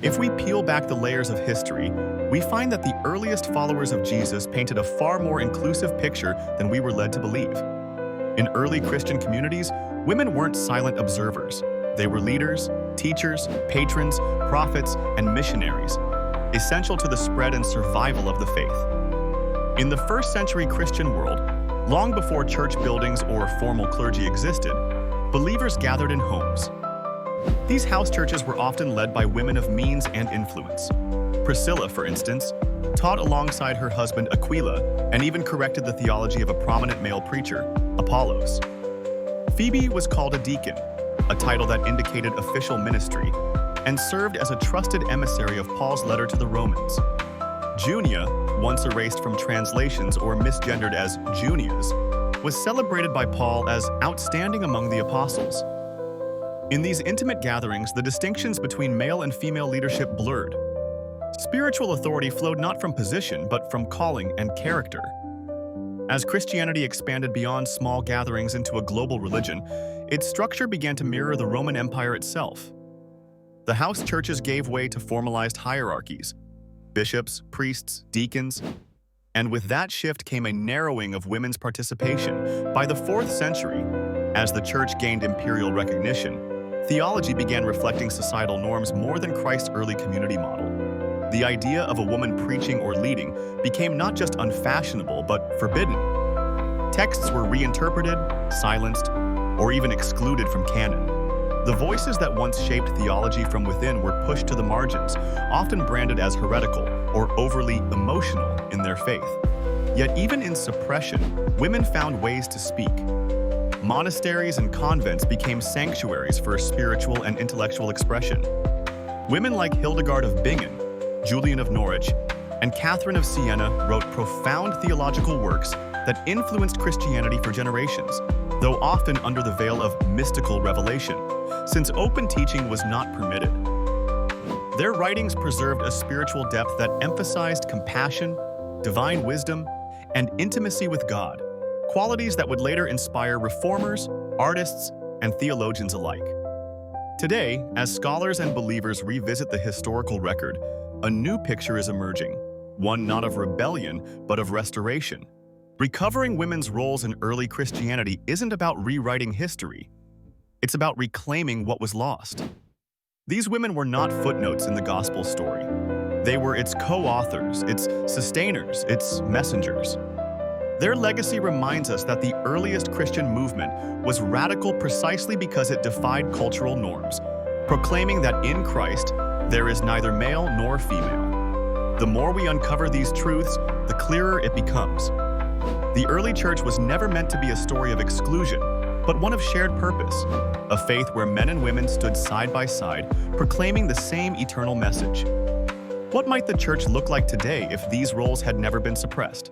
If we peel back the layers of history, we find that the earliest followers of Jesus painted a far more inclusive picture than we were led to believe. In early Christian communities, women weren't silent observers. They were leaders, teachers, patrons, prophets, and missionaries, essential to the spread and survival of the faith. In the first century Christian world, long before church buildings or formal clergy existed, believers gathered in homes. These house churches were often led by women of means and influence. Priscilla, for instance, taught alongside her husband Aquila and even corrected the theology of a prominent male preacher, Apollos. Phoebe was called a deacon, a title that indicated official ministry, and served as a trusted emissary of Paul's letter to the Romans. Junia, once erased from translations or misgendered as Junias, was celebrated by Paul as outstanding among the apostles. In these intimate gatherings, the distinctions between male and female leadership blurred. Spiritual authority flowed not from position, but from calling and character. As Christianity expanded beyond small gatherings into a global religion, its structure began to mirror the Roman Empire itself. The house churches gave way to formalized hierarchies: bishops, priests, deacons, and with that shift came a narrowing of women's participation. By the 4th century, as the church gained imperial recognition, theology began reflecting societal norms more than Christ's early community model. The idea of a woman preaching or leading became not just unfashionable, but forbidden. Texts were reinterpreted, silenced, or even excluded from canon. The voices that once shaped theology from within were pushed to the margins, often branded as heretical or overly emotional in their faith. Yet even in suppression, women found ways to speak. Monasteries and convents became sanctuaries for spiritual and intellectual expression. Women like Hildegard of Bingen, Julian of Norwich, and Catherine of Siena wrote profound theological works that influenced Christianity for generations, though often under the veil of mystical revelation, since open teaching was not permitted. Their writings preserved a spiritual depth that emphasized compassion, divine wisdom, and intimacy with God, qualities that would later inspire reformers, artists, and theologians alike. Today, as scholars and believers revisit the historical record, a new picture is emerging, one not of rebellion, but of restoration. Recovering women's roles in early Christianity isn't about rewriting history. It's about reclaiming what was lost. These women were not footnotes in the gospel story. They were its co-authors, its sustainers, its messengers. Their legacy reminds us that the earliest Christian movement was radical precisely because it defied cultural norms, proclaiming that in Christ, there is neither male nor female. The more we uncover these truths, the clearer it becomes. The early church was never meant to be a story of exclusion, but one of shared purpose, a faith where men and women stood side by side, proclaiming the same eternal message. What might the church look like today if these roles had never been suppressed?